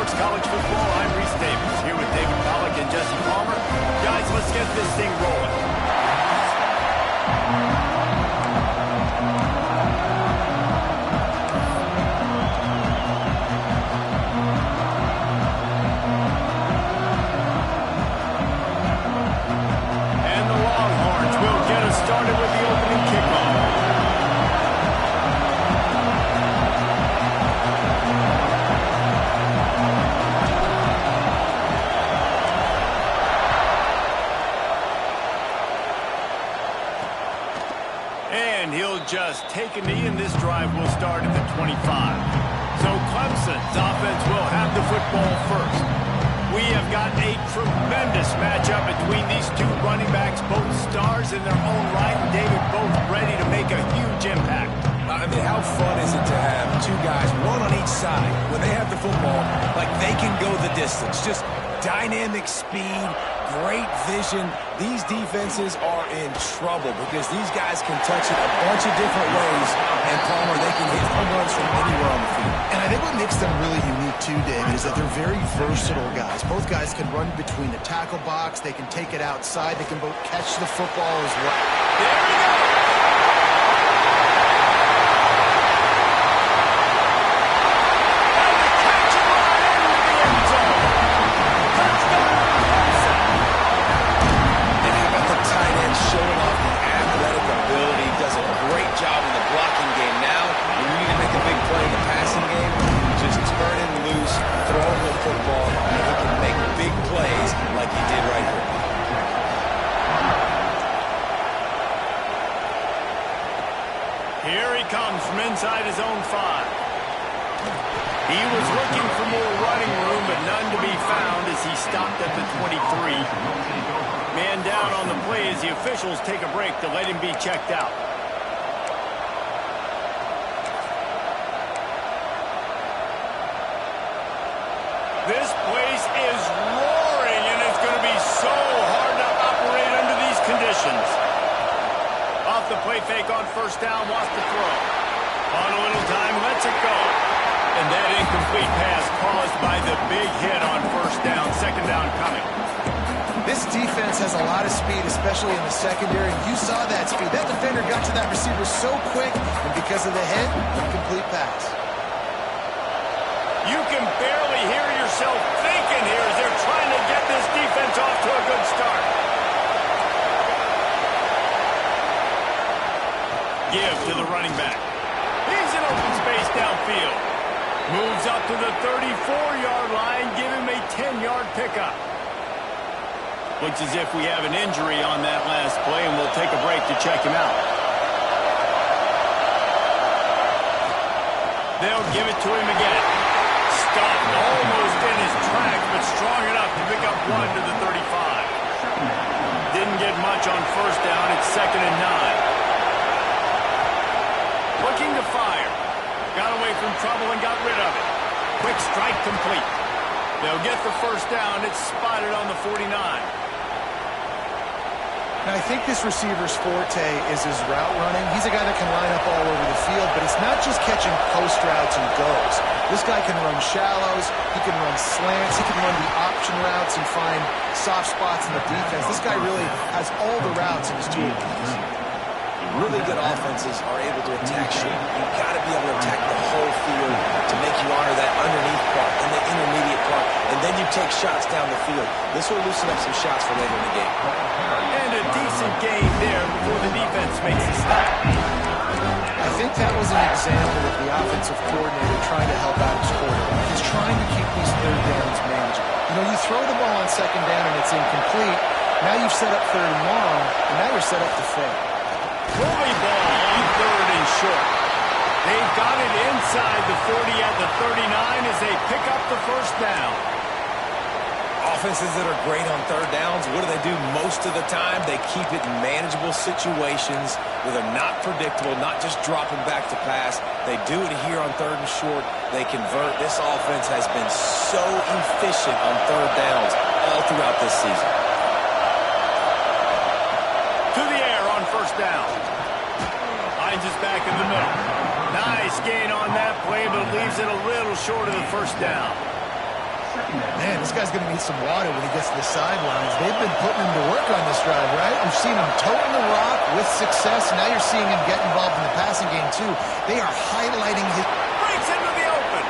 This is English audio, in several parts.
Talks College Football. I'm Reese Davis, here with David Pollack and Jesse Palmer. Guys, let's get this thing rolling. And the Longhorns will get us started with the opening kickoff. And he'll just take a knee, and this drive will start at the 25. So Clemson's offense will have the football first. We have got a tremendous matchup between these two running backs, both stars in their own right, and David, both ready to make a huge impact. I mean, how fun is it to have two guys, one on each side, when they have the football, like they can go the distance. Just dynamic speed, great vision. These defenses are in trouble because these guys can touch it a bunch of different ways, and Palmer, they can hit home runs from anywhere on the field. And I think what makes them really unique too, David, is that they're very versatile guys. Both guys can run between the tackle box. They can take it outside. They can both catch the football as well. There we go! Showing off the athletic ability, does a great job in the blocking game. Now, when you need to make a big play in the passing game, just turn him loose, throw him the football, and he can make big plays like he did right here. Here he comes from inside his own 5. He was looking for more running room, but none to be found as he stopped at the 23. Man down on the play as the officials take a break to let him be checked out. This place is roaring, and it's going to be so hard to operate under these conditions. Off the play fake on first down, wants to throw. On a little time, lets it go. And that incomplete pass caused by the big hit on first down. Second down coming. This defense has a lot of speed, especially in the secondary. You saw that speed. That defender got to that receiver so quick, and because of the hit, incomplete pass. You can barely hear yourself thinking here as they're trying to get this defense off to a good start. Give to the running back. He's in open space downfield. Moves up to the 34-yard line. Give him a 10-yard pickup. Looks as if we have an injury on that last play, and we'll take a break to check him out. They'll give it to him again. Stopped almost in his tracks, but strong enough to pick up 1 to the 35. Didn't get much on first down. It's 2nd and 9. Looking to fire. Got away from trouble and got rid of it. Quick strike complete. They'll get the first down. It's spotted on the 49. Now, I think this receiver's forte is his route running. He's a guy that can line up all over the field, but it's not just catching post routes and goes. This guy can run shallows, he can run slants, he can run the option routes and find soft spots in the defense. This guy really has all the routes in his toolbox. Really good offenses are able to attack short. You've got to be able to attack the whole field to make you honor that underneath part and the intermediate part, and then you take shots down the field. This will loosen up some shots for later in the game. And a decent gain there before the defense makes a stop. I think that was an example of the offensive coordinator trying to help out his quarterback. He's trying to keep these third downs manageable. You know, you throw the ball on second down and it's incomplete. Now you've set up third and long, and now you're set up to fail. Bully ball on 3rd and short. They've got it inside the 40 at the 39 as they pick up the first down. Offenses that are great on third downs, what do? Most of the time, they keep it in manageable situations where they're not predictable, not just dropping back to pass. They do it here on 3rd and short. They convert. This offense has been so efficient on third downs all throughout this season. To the air on first down. Hines is back in the middle. Nice gain on that play, but leaves it a little short of the first down. Man, this guy's going to need some water when he gets to the sidelines. They've been putting him to work on this drive, right? We've seen him toting the rock with success. Now you're seeing him get involved in the passing game, too. They are highlighting his... Breaks into the open.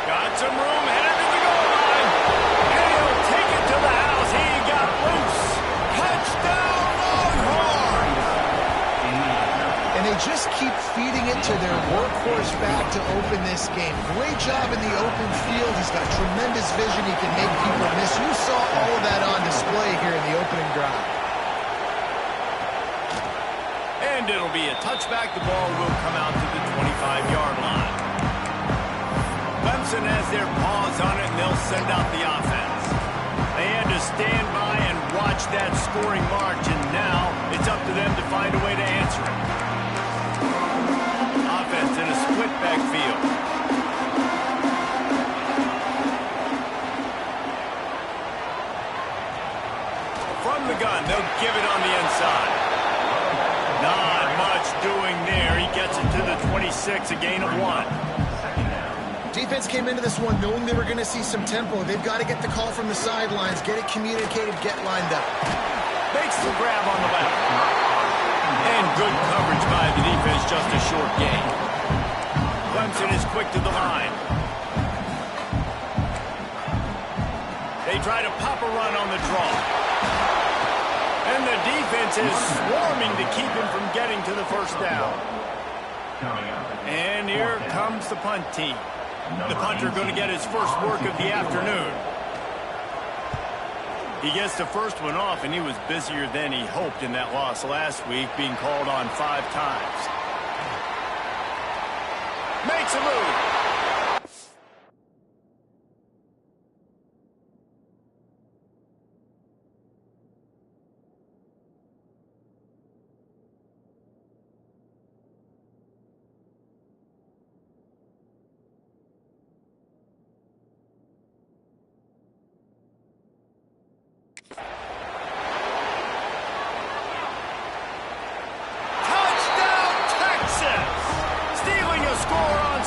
Got some room, headed to the goal line. And he'll take it to the house. He got loose. Touchdown, Longhorns! And they just keep feeding it to their workhorse back to open this game. Great job in the open field. He's got tremendous vision. He can make people miss. You saw all of that on display here in the opening drive. And it'll be a touchback. The ball will come out to the 25-yard line. Clemson has their paws on it, and they'll send out the offense. They had to stand by and watch that scoring march, and now it's up to them to find a way to answer it. Offense in a split backfield. From the gun, they'll give it on the inside. Not much doing there. He gets it to the 26, a gain of 1. Defense came into this one knowing they were going to see some tempo. They've got to get the call from the sidelines, get it communicated, get lined up. Makes the grab on the left. And good coverage by the defense, just a short gain. Clemson is quick to the line. They try to pop a run on the draw. And the defense is swarming to keep him from getting to the first down. And here comes the punt team. The punter going to get his first work of the afternoon. He gets the first one off, and he was busier than he hoped in that loss last week, being called on 5 times. Makes a move.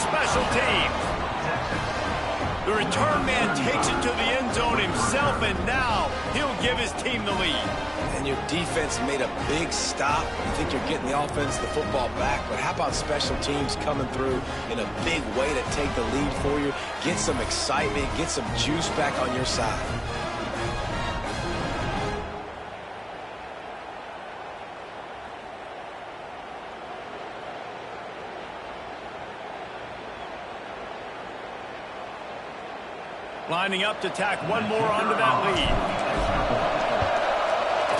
Special teams. The return man takes it to the end zone himself, and now he'll give his team the lead. And your defense made a big stop. You think you're getting the offense, the football back, but how about special teams coming through in a big way to take the lead for you, get some excitement, get some juice back on your side. Lining up to tack one more onto that lead.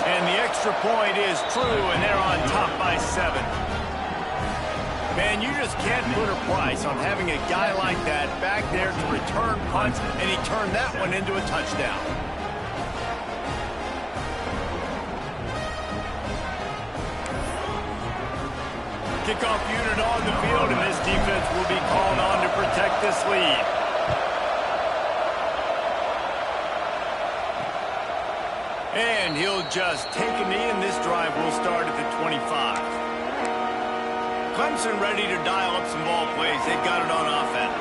And the extra point is true, and they're on top by 7. Man, you just can't put a price on having a guy like that back there to return punts, and he turned that one into a touchdown. Kickoff unit on the field, and this defense will be called on to protect this lead. And he'll just take a knee, and this drive will start at the 25. Clemson ready to dial up some ball plays. They've got it on offense.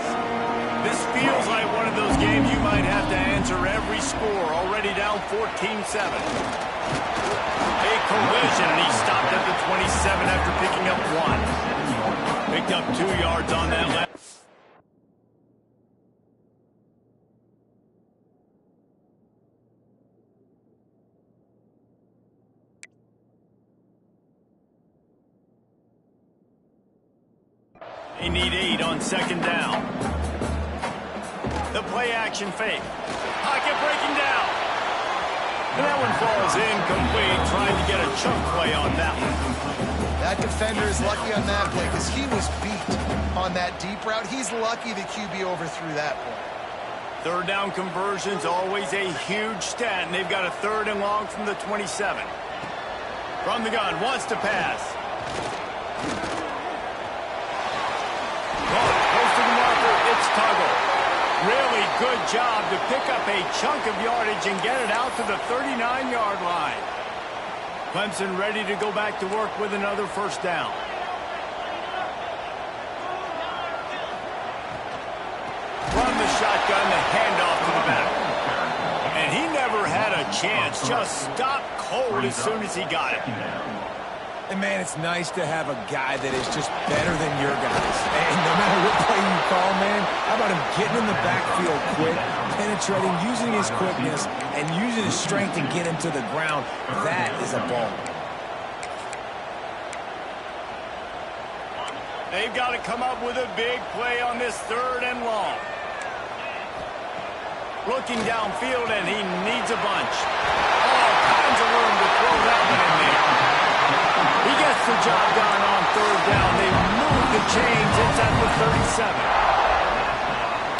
This feels like one of those games you might have to answer every score. Already down 14-7. A collision, and he stopped at the 27 after picking up 1. Picked up 2 yards on that left. They need 8 on second down. The play action fake. Pocket breaking down. And that one falls incomplete, trying to get a chunk play on that one. That defender is lucky on that play because he was beat on that deep route. He's lucky the QB overthrew that point. Third down conversion's always a huge stat, and they've got a 3rd and long from the 27. From the gun, wants to pass. Close to the marker, it's Tuggle. Really good job to pick up a chunk of yardage and get it out to the 39-yard line. Clemson ready to go back to work with another first down. From the shotgun, the handoff to the back. chance. Just stopped cold as soon as he got it. And, man, it's nice to have a guy that is just better than your guys. And no matter what play you call, man, how about him getting in the backfield quick, penetrating, using his quickness, and using his strength to get him to the ground. That is a ball. They've got to come up with a big play on this 3rd and long. Looking downfield, and he needs a bunch. All kinds of room to throw that one in there. He gets the job done on 3rd down. They move the chains. It's at the 37.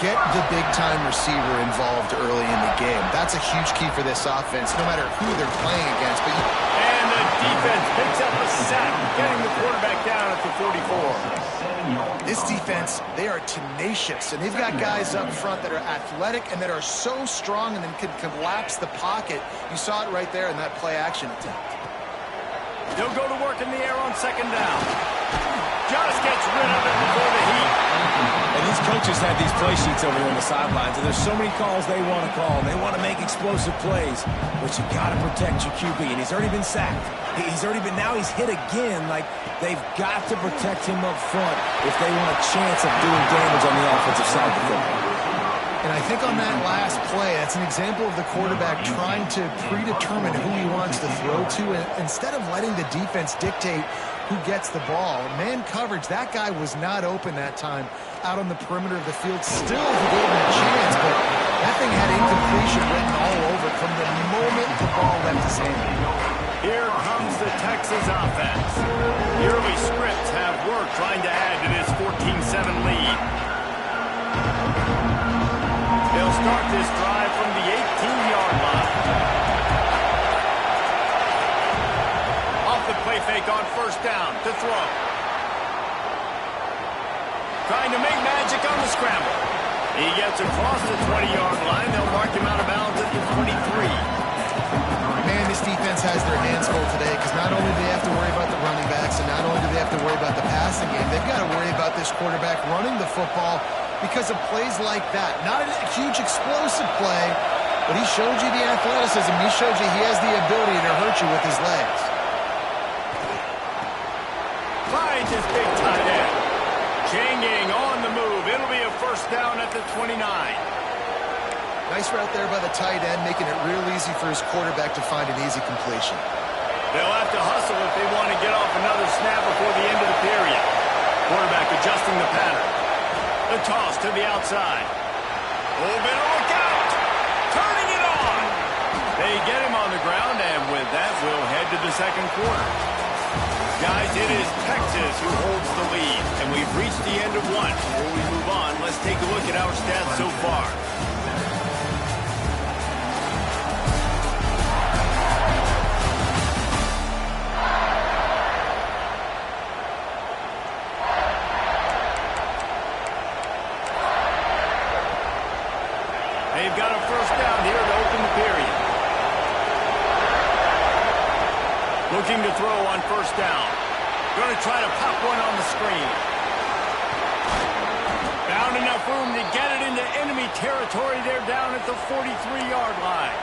Get the big-time receiver involved early in the game. That's a huge key for this offense, no matter who they're playing against. And the defense picks up a sack, getting the quarterback down at the 44. This defense, they are tenacious, and they've got guys up front that are athletic and that are so strong and then can collapse the pocket. You saw it right there in that play-action attempt. They'll go to work in the air on 2nd down. Just gets rid of it before the heat. And these coaches have these play sheets over here on the sidelines, and there's so many calls they want to call. They want to make explosive plays, but you got to protect your QB, and he's already been sacked. Now he's hit again. Like, they've got to protect him up front if they want a chance of doing damage on the offensive side of the football. And I think on that last play, that's an example of the quarterback trying to predetermine who he wants to throw to, and instead of letting the defense dictate who gets the ball. Man coverage, that guy was not open that time out on the perimeter of the field. Still, he gave him a chance, but that thing had incompletion written all over it from the moment the ball left his hand. Here comes the Texas offense. The early scripts have worked trying to add to this 14-7 lead. They'll start this drive from the 18-yard line. Off the play fake on 1st down to throw. Trying to make magic on the scramble. He gets across the 20-yard line. They'll mark him out of bounds at the 23. Man, this defense has their hands full today because not only do they have to worry about the running backs and not only do they have to worry about the passing game, they've got to worry about this quarterback running the football because of plays like that. Not a huge explosive play, but he showed you the athleticism. He showed you he has the ability to hurt you with his legs. Finds his big tight end. Changing on the move. It'll be a 1st down at the 29. Nice route there by the tight end, making it real easy for his quarterback to find an easy completion. They'll have to hustle if they want to get off another snap before the end of the period. Quarterback adjusting the pattern. The toss to the outside. Oh, better look out. Turning it on. They get him on the ground, and with that, we'll head to the 2nd quarter. Guys, it is Texas who holds the lead, and we've reached the end of one. Before we move on, let's take a look at our stats so far. They've got a 1st down here to open the period. Looking to throw on 1st down. Going to try to pop one on the screen. Found enough room to get it into enemy territory. They're down at the 43-yard line.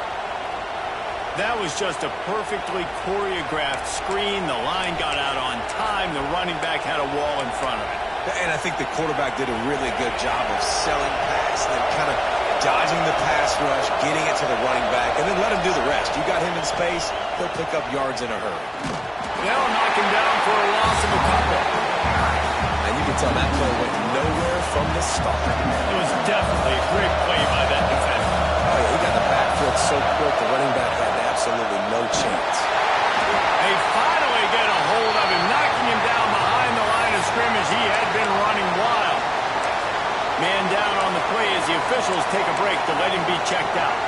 That was just a perfectly choreographed screen. The line got out on time. The running back had a wall in front of it. And I think the quarterback did a really good job of selling past and then kind of dodging the pass rush, getting it to the running back, and then let him do the rest. You got him in space, he'll pick up yards in a hurry. They'll knock him down for a loss of a couple. And you can tell that play went nowhere from the start. It was definitely a great play by that defender. Oh, yeah, he got the backfield so quick, the running back had absolutely no chance. They finally get a hold of him, knocking him down behind the line of scrimmage. He had been running wild. Man down on the play as the officials take a break to let him be checked out.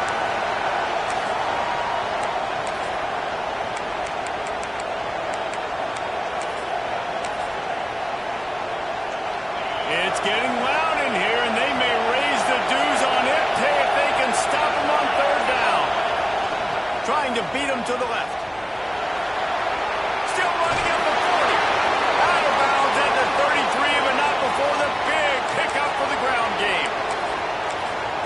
It's getting loud in here, and they may raise the dues on it if they can stop him on 3rd down. Trying to beat him to the left. Still running at the 40. Out of bounds at the 33, but not before the big pickup for the ground game.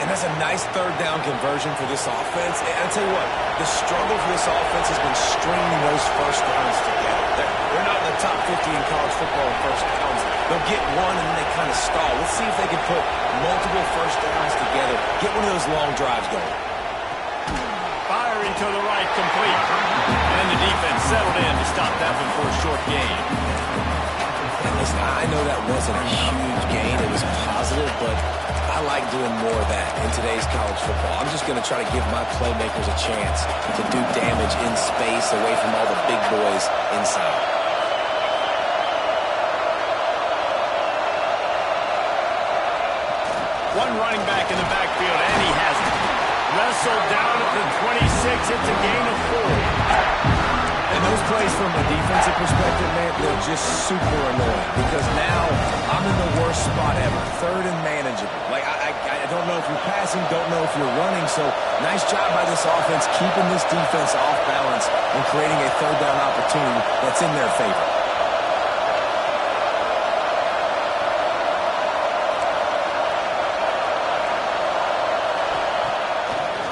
And that's a nice third down conversion for this offense. And I'll tell you what, the struggle for this offense has been stringing those first downs together. They're not in the top 50 in college football in first downs. They'll get one and then they kind of stall. Let's see if they can put multiple first downs together, get one of those long drives going. Firing to the right, complete. And the defense settled in to stop that one for a short gain. And listen, I know that wasn't a huge gain. It was positive, but I like doing more of that in today's college football. I'm just going to try to give my playmakers a chance to do damage in space away from all the big boys inside. One running back in the backfield, and he has it. Wrestled down at the 26. It's a gain of 4. And those plays from a defensive perspective, man, they're just super annoying because now I'm in the worst spot ever. Third and manageable. Like, I don't know if you're passing, don't know if you're running. So nice job by this offense keeping this defense off balance and creating a third down opportunity that's in their favor.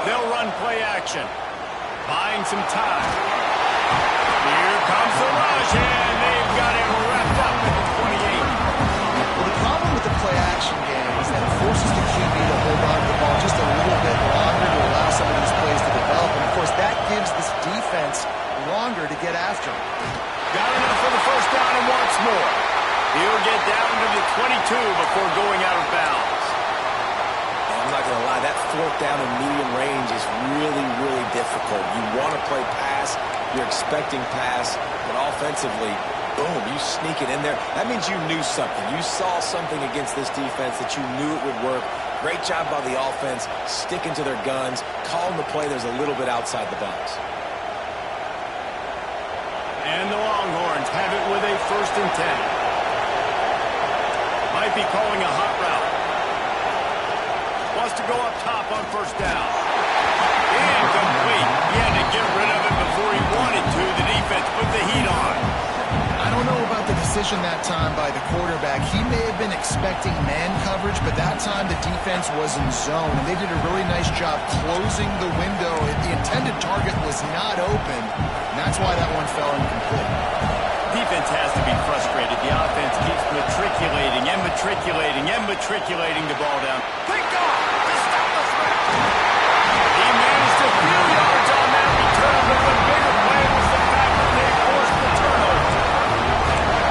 They'll run play action, buying some time. Here comes the rush, and they've got him wrapped up at the 28. Well, the problem with the play-action game is that it forces the QB to hold on to the ball just a little bit longer to allow some of these plays to develop. And, of course, that gives this defense longer to get after him. Got enough for the first down and wants more. He'll get down to the 22 before going out of bounds. I'm not going to lie, that fourth down in medium range is really, really difficult. You want to play pass. You're expecting pass, but offensively, boom, you sneak it in there. That means you knew something. You saw something against this defense that you knew it would work. Great job by the offense, sticking to their guns, calling the play there's a little bit outside the box. And the Longhorns have it with a 1st and 10. Might be calling a hot route. Wants to go up top on first down. Incomplete. He had to get rid of it before he wanted to. The defense put the heat on. I don't know about the decision that time by the quarterback. He may have been expecting man coverage, but that time the defense was in zone, and they did a really nice job closing the window. The intended target was not open, and that's why that one fell incomplete. Defense has to be frustrated. The offense keeps matriculating and matriculating and matriculating the ball down. Pick off! To stop the threat! He managed a few yards on that return, but the bigger play was the fact that they forced the turnover.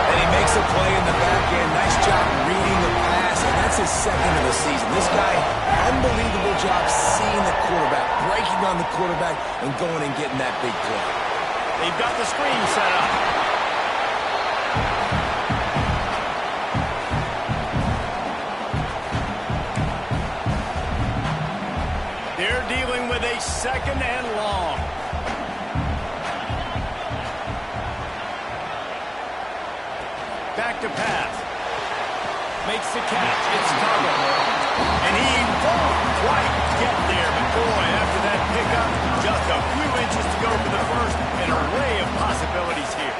And he makes a play in the back end. Nice job reading the pass, and that's his second of the season. This guy, unbelievable job seeing the quarterback, breaking on the quarterback, and going and getting that big play. They've got the screen set up. They're dealing with a 2nd and long. Back to pass. Makes the catch. It's covered. And he won't quite get there. But boy, after that pickup, just a few inches to go for the first. An array of possibilities here.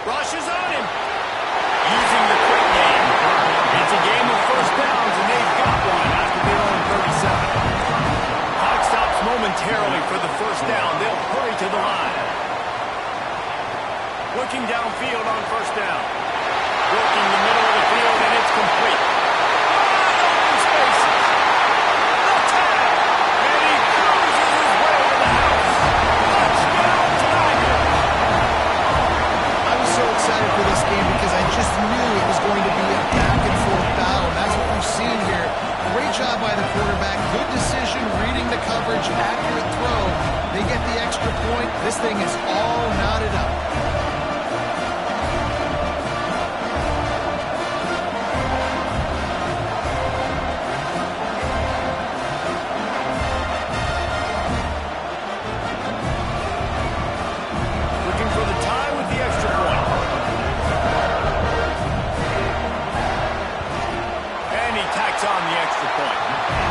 Rushes on him. Using the quick game. It's a game of first downs, and they've got one after their own 37. Clock stops momentarily for the first down. They'll hurry to the line. Looking downfield on first down. Working the middle of the field, and it's complete. Open spaces. The tag. And he cruises his way to the house. Touchdown, Tigers. I was so excited for this game because I just knew it was going to be a back-and-forth battle, and that's what we've seen here. Great job by the quarterback. Good decision, reading the coverage, accurate throw. They get the extra point. This thing is all knotted up. Looking for the tie with the extra point. And he tacks on the extra point.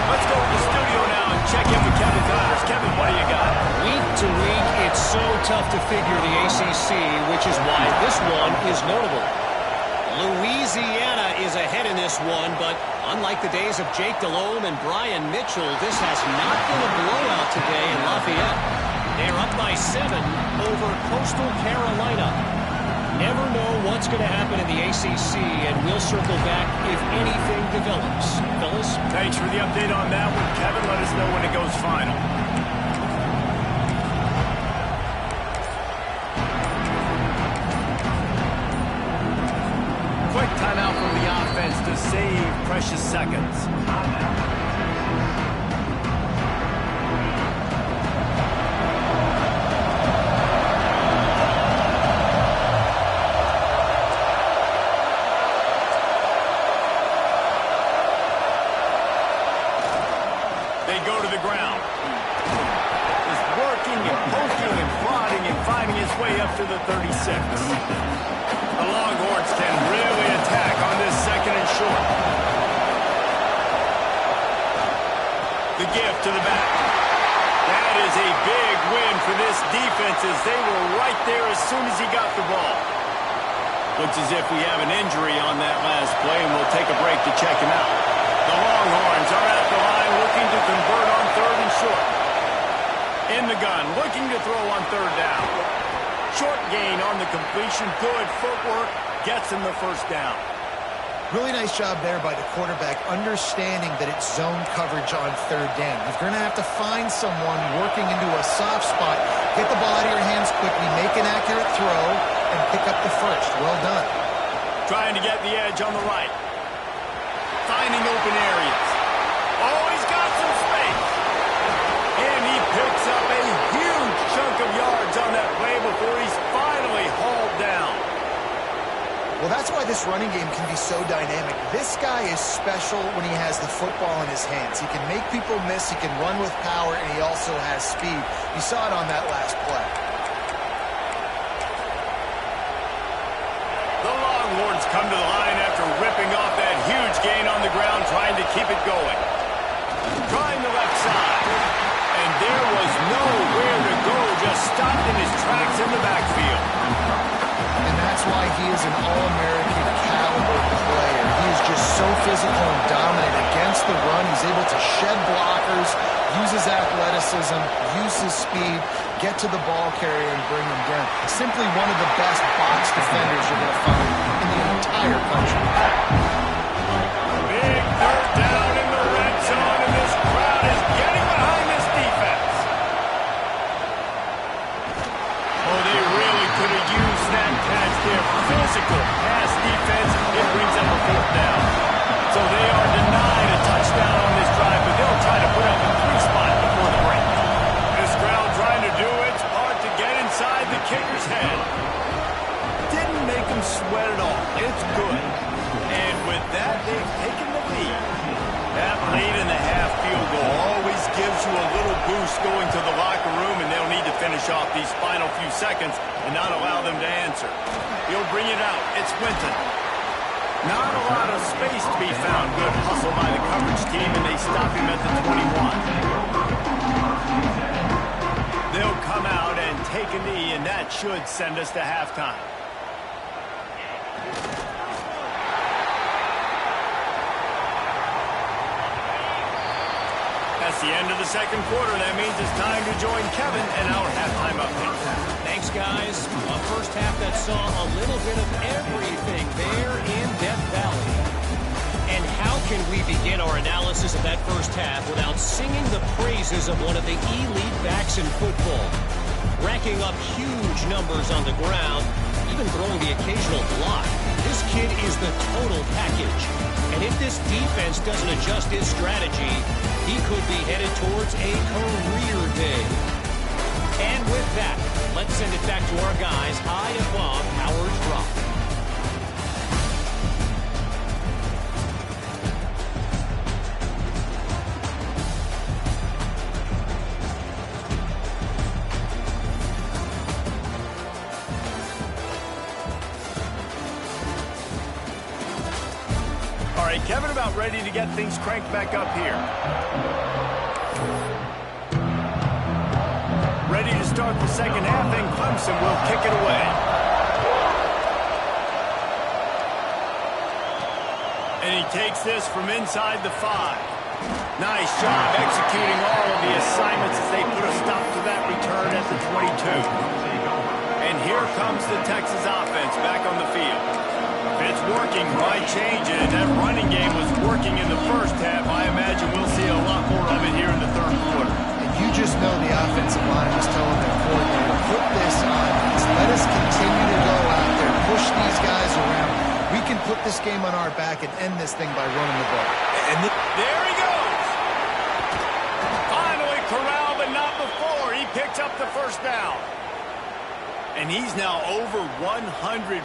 Let's go to the studio now and check in with Kevin Connors. Kevin, what do you got? Week to week, it's so tough to figure the ACC Louisiana is ahead in this one, but unlike the days of Jake Delhomme and Brian Mitchell, this has not been a blowout today in Lafayette. They're up by 7 over Coastal Carolina. Never know what's going to happen in the ACC, and we'll circle back if anything develops. Fellas? Thanks for the update on that one, Kevin. Let us know when it goes final. Quick timeout from the offense to save precious seconds. They go to the ground. Just working and poking and prodding and finding his way up to the 36. The Longhorns can really attack on this second and short. The give to the back. That is a big win for this defense as they were right there as soon as he got the ball. Looks as if we have an injury on that last play, and we'll take a break to check him out. The Longhorns are at the line looking to convert on 3rd and short. In the gun, looking to throw on 3rd down. Short gain on the completion. Good footwork. Gets him the first down. Really nice job there by the quarterback, understanding that it's zone coverage on 3rd down. You're going to have to find someone working into a soft spot, get the ball out of your hands quickly, make an accurate throw, and pick up the first. Well done. Trying to get the edge on the right. Finding open areas. Oh, he's got some space. And he picks up a huge chunk of yards on that play before he's finally hauled down. Well, that's why this running game can be so dynamic. This guy is special when he has the football in his hands. He can make people miss, he can run with power, and he also has speed. You saw it on that last play. The Longhorns come to the line after ripping off that huge gain on the ground, trying to keep it going. Trying the left side. And there was nowhere to go, just stopped in his tracks in the backfield. And that's why he is an All-American caliber player. He is just so physical and dominant against the run. He's able to shed blockers, use his athleticism, use his speed, get to the ball carrier and bring him down. Simply one of the best box defenders you're going to find in the entire country. Big 3rd down in the red zone, and this crowd is getting behind this defense. Oh, they really could have used that catch there. Physical pass defense. It brings up a 4th down. So they are denied a touchdown on this drive, but they'll try to put up a 3 spot before the break. This crowd trying to do its part to get inside the kicker's head. Didn't make him sweat at all. It's good. And with that, they've taken the lead. That late in the half field goal always gives you a little boost going to the locker room, and they'll need to finish off these final few seconds and not allow them to answer. He'll bring it out. It's Winton. Not a lot of space to be found. Good hustle by the coverage team, and they stop him at the 21. They'll come out and take a knee, and that should send us to halftime. That's the end of the second quarter. That means it's time to join Kevin and our halftime update. Thanks, guys. A first half that saw a little bit of everything there in Death Valley. And how can we begin our analysis of that first half without singing the praises of one of the elite backs in football? Racking up huge numbers on the ground, even throwing the occasional block. This kid is the total package. And if this defense doesn't adjust his strategy, he could be headed towards a career day. And with that, let's send it back to our guys high above Howard's Rock. All right, Kevin, about ready to get things cranked back up here. Ready to start the second half, and Clemson will kick it away. And he takes this from inside the 5. Nice job executing all of the assignments as they put a stop to that return at the 22. And here comes the Texas offense back on the field. If it's working, why change it? That running game was working in the first half. I imagine we'll see a lot more of it here in the third quarter. And you just know the offensive line was telling their coordinator, put this on us. Let us continue to go out there, push these guys around. We can put this game on our back and end this thing by running the ball. And there he goes. Finally corralled, but not before. He picks up the first down. And he's now over 150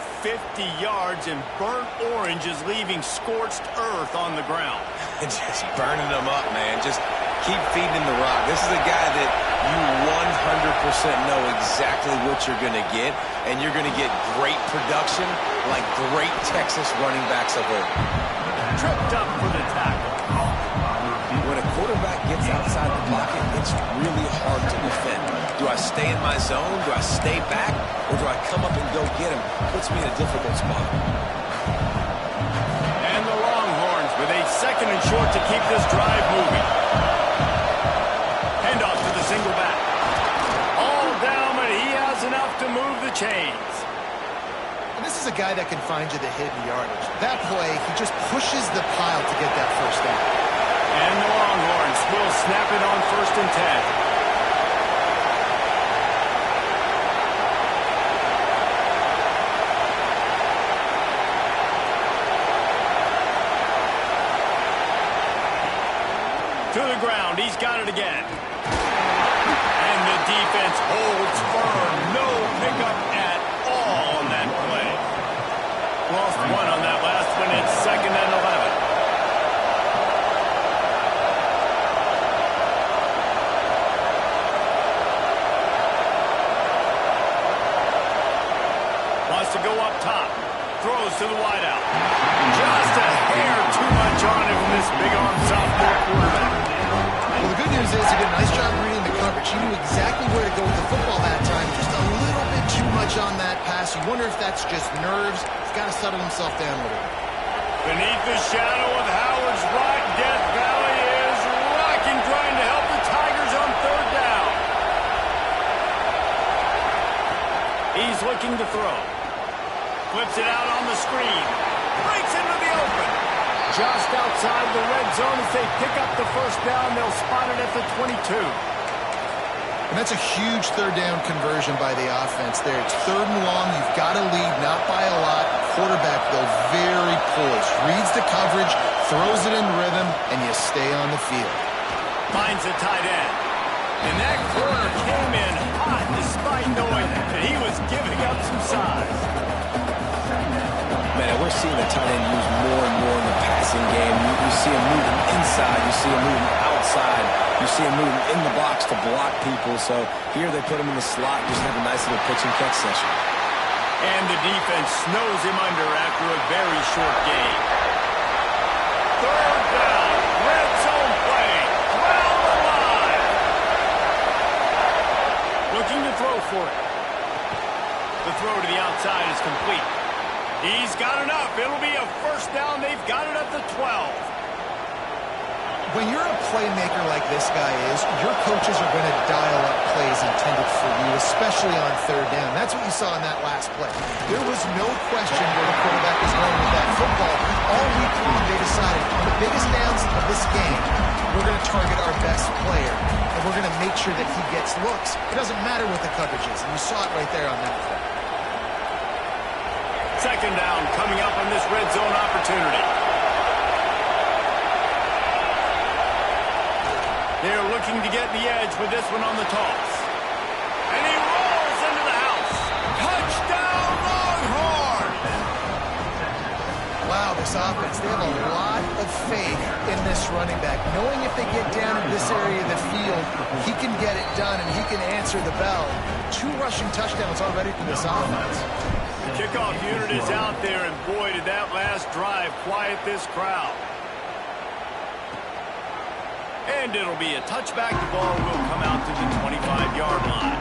yards, and burnt orange is leaving scorched earth on the ground. Just burning them up, man. Just keep feeding him the rock. This is a guy that you 100% know exactly what you're going to get, and you're going to get great production like great Texas running backs of old. Tripped up for the tackle. When a quarterback gets outside the pocket, it's really hard to defend. Do I stay in my zone? Do I stay back? Or do I come up and go get him? Puts me in a difficult spot. And the Longhorns with a second and short to keep this drive moving. Handoff to the single back. All down, but he has enough to move the chains. And this is a guy that can find you the hidden yardage. That play, he just pushes the pile to get that first down. And the Longhorns will snap it on 1st and 10. To the ground, he's got it again. And the defense holds firm. No pickup at all on that play. Lost one on that last one. It's 2nd and 11. Wants to go up top. Throws to the wideout. Just a hair too much on it from this big-arm sophomore quarterback. Well, the good news is he did a nice job reading the coverage. He knew exactly where to go with the football that time. Just a little bit too much on that pass. You wonder if that's just nerves. He's got to settle himself down a little bit. Beneath the shadow of Howard's Rock, Death Valley is rocking, trying to help the Tigers on 3rd down. He's looking to throw. Flips it out on the screen. Breaks into the open. Just outside the red zone as they pick up the first down. They'll spot it at the 22. And that's a huge 3rd down conversion by the offense there. It's 3rd and long. You've got to lead, not by a lot. Quarterback, though, very poised. Reads the coverage, throws it in rhythm, and you stay on the field. Finds a tight end. And that corner came in hot despite knowing that he was giving up some size. Man, we're seeing the tight end used more and more in the passing game. You see him moving inside. You see him moving outside. You see him moving in the box to block people. So here they put him in the slot, just have a nice little pitch and catch session. And the defense snows him under after a very short game. 3rd down, red zone play, round the line. Looking to throw for it. The throw to the outside is complete. He's got enough. It'll be a first down. They've got it at the 12. When you're a playmaker like this guy is, your coaches are going to dial up plays intended for you, especially on 3rd down. That's what you saw in that last play. There was no question where the quarterback was going with that football. All week long, they decided on the biggest downs of this game, we're going to target our best player, and we're going to make sure that he gets looks. It doesn't matter what the coverage is, and you saw it right there on that play. 2nd down coming up on this red zone opportunity. They're looking to get the edge with this one on the toss. And he rolls into the house. Touchdown, Longhorn! Wow, this offense, they have a lot of faith in this running back. Knowing if they get down in this area of the field, he can get it done and he can answer the bell. 2 rushing touchdowns already from this offense. The kickoff unit is out there, and boy, did that last drive quiet this crowd. And it'll be a touchback. The ball will come out to the 25-yard line.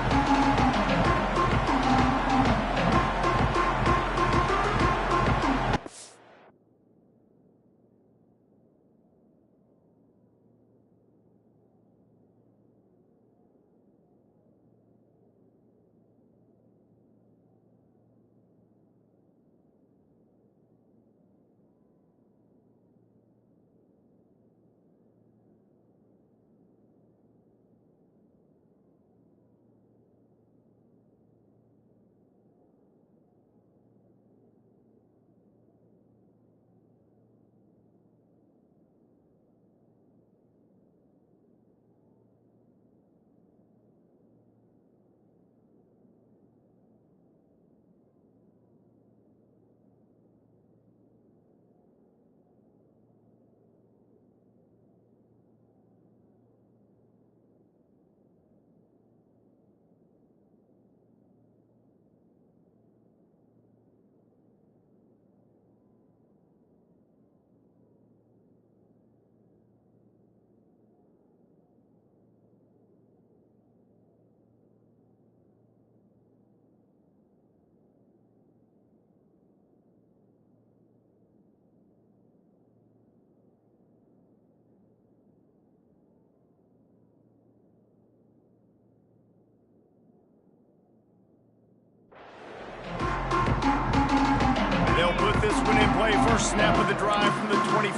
put this one in play. First snap of the drive from the 25.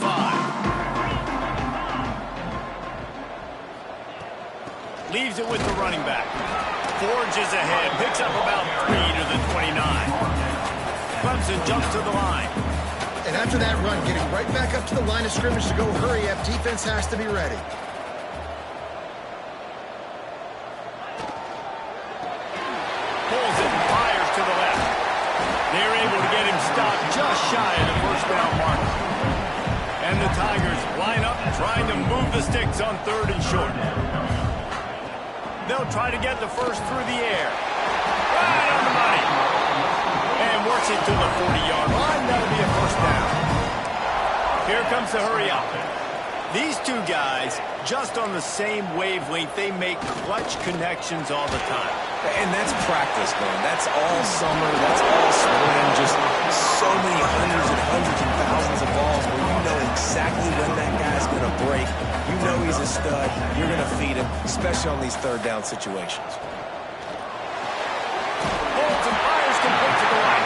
Leaves it with the running back. Forges ahead. Picks up about 3 to the 29. Clemson jumps to the line. And after that run, getting right back up to the line of scrimmage to go hurry up, defense has to be ready. Pulls it and fires to the left. They're able to get him stopped just shy of the first down mark. And the Tigers line up trying to move the sticks on 3rd and short. They'll try to get the first through the air. Right on the money. And works it to the 40-yard line. That'll be a first down. Here comes the hurry up. These two guys, just on the same wavelength, they make clutch connections all the time. And that's practice, man. That's all summer. That's all spring. Just so many hundreds and thousands of balls where you know exactly when that guy's going to break. You know he's a stud. You're going to feed him, especially on these 3rd down situations. Holds and fires complete to the right.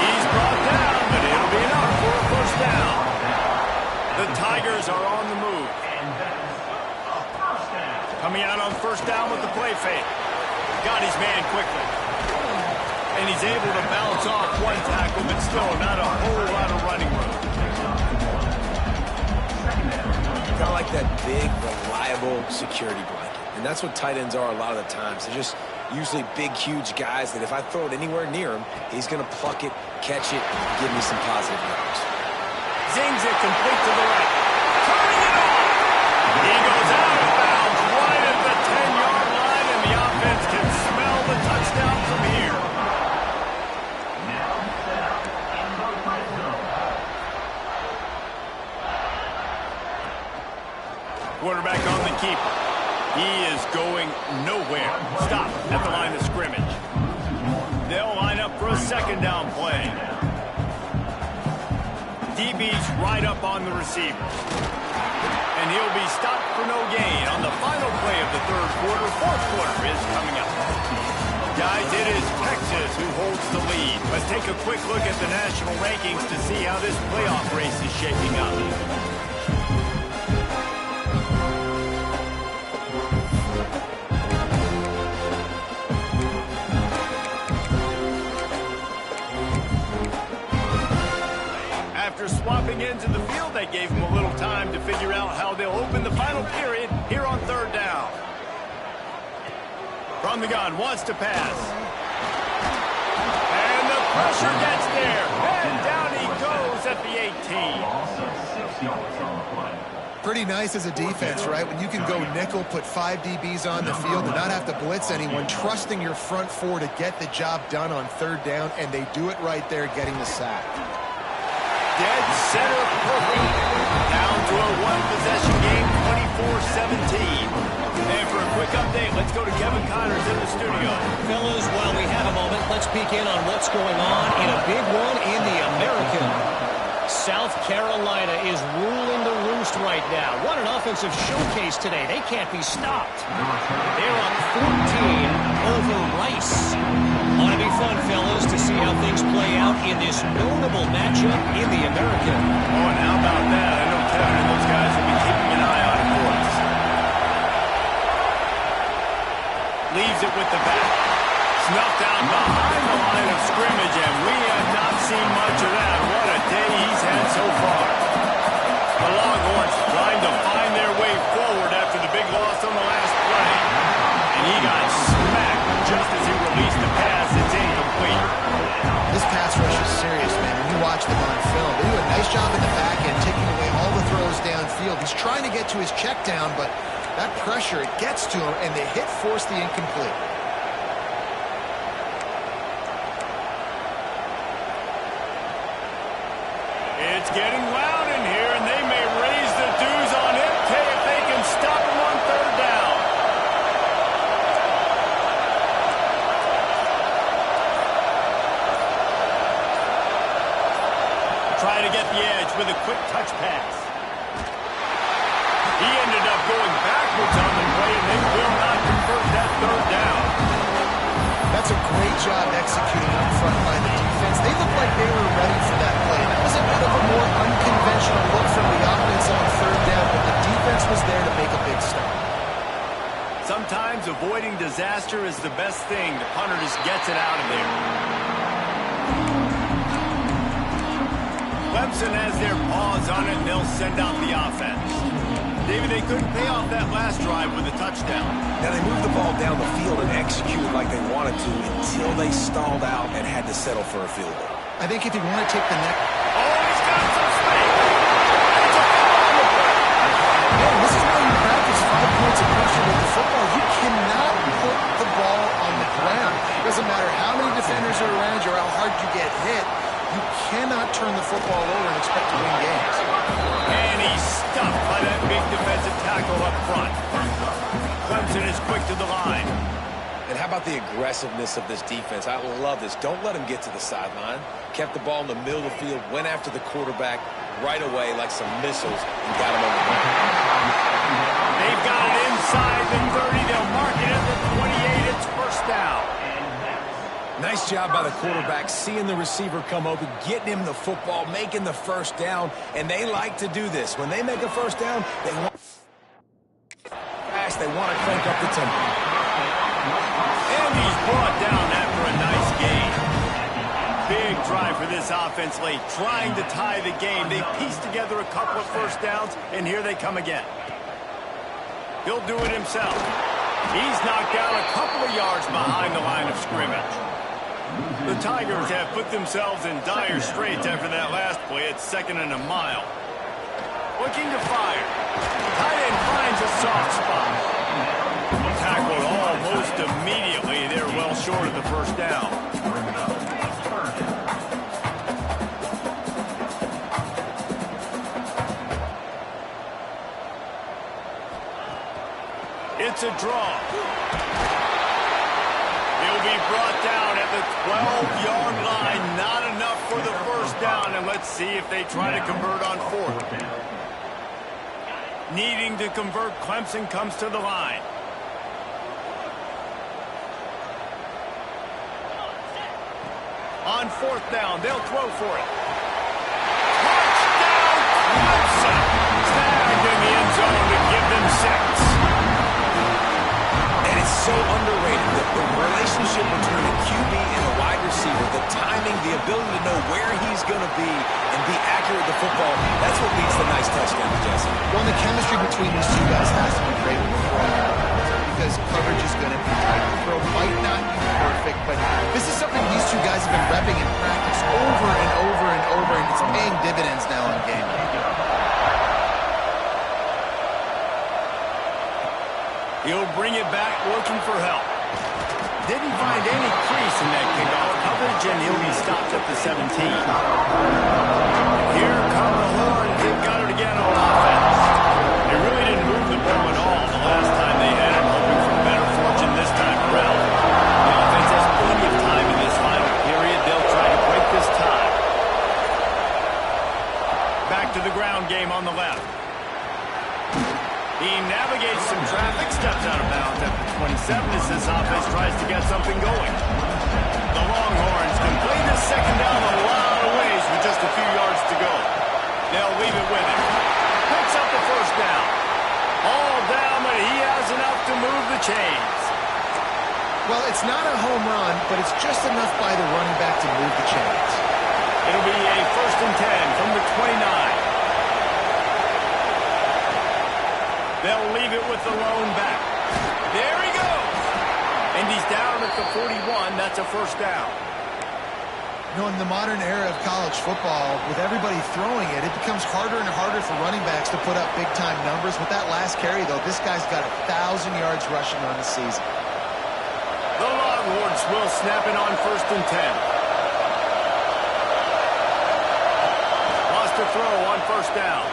He's brought down, but it'll be enough for a first down. The Tigers are on the move. Coming out on first down with the play fake. Got his man quickly. And he's able to bounce off one tackle, but still not a whole lot of running room. Kind of like that big, reliable security blanket. And that's what tight ends are a lot of the times. They're just usually big, huge guys that if I throw it anywhere near him, he's going to pluck it, catch it, and give me some positive numbers. Zings it complete to the right. Turning it off. He goes out of bounds right at the 10-yard line, and the offense can smell the touchdown from here. Quarterback on the keeper. He is going nowhere. Stop at the line of scrimmage. They'll line up for a 2nd down play. DB's right up on the receiver. And he'll be stopped for no gain on the final play of the 3rd quarter. 4th quarter is coming up. Guys, it is Texas who holds the lead. Let's take a quick look at the national rankings to see how this playoff race is shaping up. After swapping ends in the field, they gave him a little time to figure out how they'll open the final period here on 3rd down. From the gun, wants to pass. And the pressure gets there. And down he goes at the 18. Pretty nice as a defense, right? When you can go nickel, put 5 DBs on the field and not have to blitz anyone, trusting your front 4 to get the job done on 3rd down, and they do it right there, getting the sack. Dead center perfect. Down to a one-possession game, 24-17. And for a quick update, let's go to Kevin Connors in the studio. Fellas, while we have a moment, let's peek in on what's going on in a big one in the American. South Carolina is ruling the roost right now. What an offensive showcase today. They can't be stopped. They're up 14 over Rice. Ought to be fun, fellas, to see how things play out in this notable matchup in the American. Oh, and how about that? I know Kevin and those guys will be keeping an eye on it for us. Leaves it with the back. Snuffed out behind the line of scrimmage, and we have not seen much of that. What a day he's had so far. The Longhorns trying to find their way forward after the big loss on the last play. And he got smacked just as he released the pass. It's incomplete. This pass rush is serious, man. When you watch them on film, they do a nice job in the back end, taking away all the throws downfield. He's trying to get to his check down, but that pressure, it gets to him, and the hit forced the incomplete. It's getting loud in here, and they may raise the dues on MK if they can stop him on 3rd down. Try to get the edge with a quick touch pass. He ended up going backwards on the play, and they will not convert that 3rd down. That's a great job executing up front by the defense. defense, they looked like they were ready for that play. That was a bit of a more unconventional look from the offense on third down, but the defense was there to make a big stop. Sometimes avoiding disaster is the best thing. The punter just gets it out of there. Clemson has their paws on it, and they'll send out the offense. David, they couldn't pay off that last drive with a touchdown. Now, they moved the ball down the field and executed like they wanted to until they stalled out and had to settle for a field goal. I think if you want to take the next... Oh, he's got some space. Man, this is why you practice 5 points of pressure with the football. You cannot put the ball on the ground. It doesn't matter how many defenders are around you or how hard you get hit. You cannot turn the football over and expect to win games. And he's stuffed by that big defensive tackle up front. Clemson is quick to the line. And how about the aggressiveness of this defense? I love this. Don't let them get to the sideline. Kept the ball in the middle of the field, went after the quarterback right away like some missiles, and got him on the ground. They've got it inside the 30. They'll mark it at the 28. It's first down. Nice job by the quarterback, seeing the receiver come open, getting him the football, making the first down, and they like to do this. When they make a first down, they want fast. They want to crank up the tempo. And he's brought down after a nice gain. Big drive for this offense late, trying to tie the game. They pieced together a couple of first downs, and here they come again. He'll do it himself. He's knocked down a couple of yards behind the line of scrimmage. The Tigers have put themselves in dire straits after that last play. It's 2nd and a mile. Looking to fire. Tight end finds a soft spot. Tackled almost immediately. They're well short of the first down. It's a draw. He'll be brought down at the 12-yard line. Not enough for the first down. And let's see if they try to convert on 4th. Needing to convert, Clemson comes to the line. On 4th down, they'll throw for it. Touchdown, Clemson! Snagged in the end zone to give them 6. And it's so underrated, the relationship between a QB and a wide receiver, the timing, the ability to know where he's going to be and be accurate with the football, that's what leads to nice touchdowns, Jesse. Well, the chemistry between these two guys has to be great when they're throwing out because coverage is going to be tight. The throw might not be perfect, but this is something these two guys have been repping in practice over and over and over, and it's paying dividends now in game. He'll bring it back looking for help. Didn't find any crease in that kickoff coverage, and he'll be stopped at the 17. Here come the Horns. They've got it again on offense. They really didn't move the ball at all the last time they had it, hoping for better fortune this time around. The offense has plenty of time in this final period. They'll try to break this tie. Back to the ground game on the left. He navigates some traffic, steps out of bounds at the 27 as this offense tries to get something going. The Longhorns complete the second down a lot of ways with just a few yards to go. They'll leave it with him. Picks up the first down. All down, but he has enough to move the chains. Well, it's not a home run, but it's just enough by the running back to move the chains. It'll be a 1st and 10 from the 29. They'll leave it with the lone back. There he goes. And he's down at the 41. That's a first down. You know, in the modern era of college football, with everybody throwing it, it becomes harder and harder for running backs to put up big-time numbers. With that last carry, though, this guy's got 1,000 yards rushing on the season. The Longhorns will snap it on 1st and 10. Lost a throw on first down.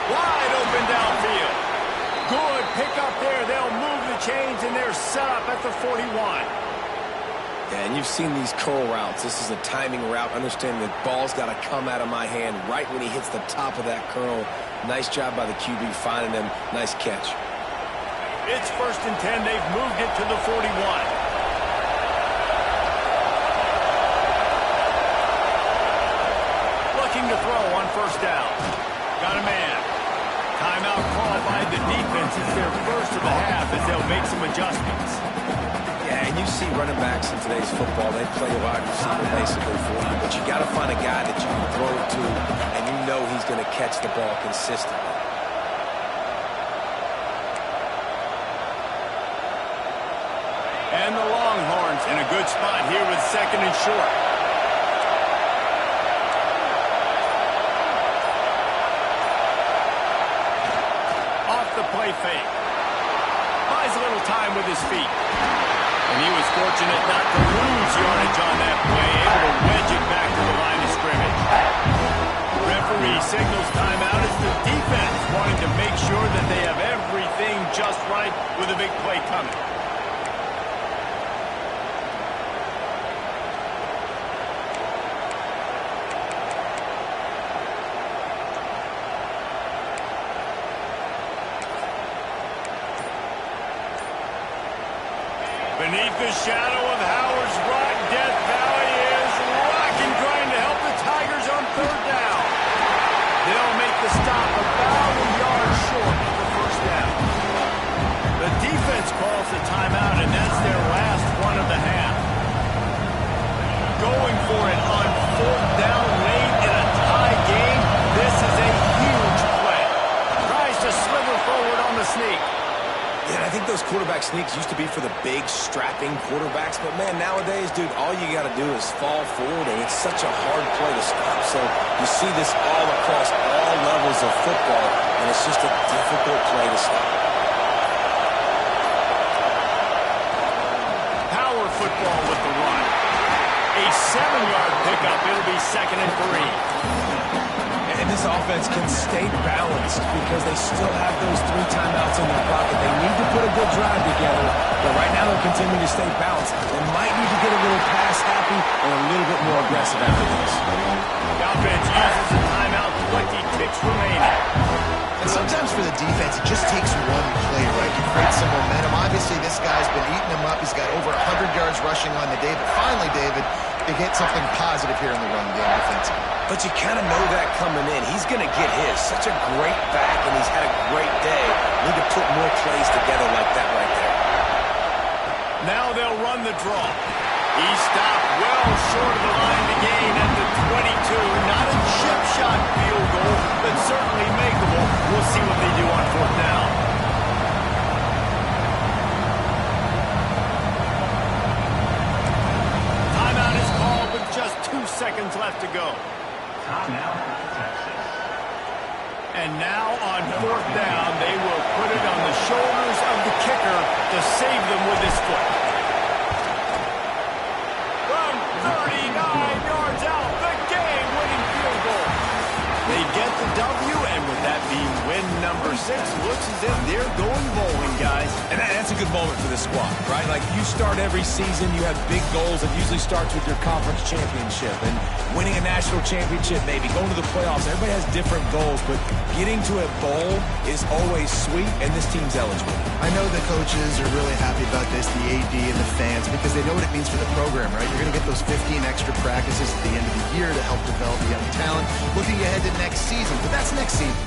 Wide open downfield. Good pickup there. They'll move the chains, and they're set up at the 41. Yeah, and you've seen these curl routes. This is a timing route. Understanding the ball's got to come out of my hand right when he hits the top of that curl. Nice job by the QB finding him. Nice catch. It's 1st and 10. They've moved it to the 41. first down. Got a man. Timeout called by the defense. It's their first of the half as they'll make some adjustments. Yeah, and you see running backs in today's football, they play a wide receiver basically for you, but you got to find a guy that you can throw it to, and you know he's going to catch the ball consistently. And the Longhorns in a good spot here with second and short. Off the play fake. Buys a little time with his feet. And he was fortunate not to lose yardage on that play, able to wedge it back to the line of scrimmage. Referee signals timeout as the defense wanting to make sure that they have everything just right with a big play coming. Beneath the shadow of Howard's Rock, Death Valley is rocking, trying to help the Tigers on third down. They'll make the stop about a yard short of the first down. The defense calls the timeout, and that's their last one of the half. Going for it on fourth down late in a tie game. This is a huge play. Tries to sliver forward on the sneak. Yeah, I think those quarterback sneaks used to be for the big, strapping quarterbacks. But, man, nowadays, dude, all you got to do is fall forward, and it's such a hard play to stop. So you see this all across all levels of football, and it's just a difficult play to stop. Power football with the run. A 7-yard pickup. It'll be 2nd and 3. And this offense can stay balanced because they still have those 3 timeouts in their pocket. They need to put a good drive together, but right now they'll continue to stay balanced. They might need to get a little pass happy and a little bit more aggressive after this. The offense uses a timeout, 20 ticks remaining. And sometimes for the defense, it just takes one play, right, to create some momentum. Obviously, this guy's been eating him up. He's got over 100 yards rushing on the day, but finally, David, they get something positive here in the run game defensively. But you kind of know that coming in. He's going to get his. Such a great back, and he's had a great day. Need to put more plays together like that right there. Now they'll run the draw. He stopped well short of the line to gain at the 22. Not a chip shot field goal, but certainly makeable. We'll see what they do on fourth down. Timeout is called with just 2 seconds left to go. And now on fourth down, they will put it on the shoulders of the kicker to save them with his foot. From 39 yards out, the game-winning field goal. They get the W, and with that being win number 6, looks as if they're going bowling, guys. And that's a good moment for the squad, right? Like, you start every season, you have big goals. It usually starts with your conference championship and winning a national championship, maybe going to the playoffs. Everybody has different goals, but getting to a bowl is always sweet, and this team's eligible. I know the coaches are really happy about this, the AD and the fans, because they know what it means for the program, right? You're going to get those 15 extra practices at the end of the year to help develop young talent, looking ahead to next season. But that's next season.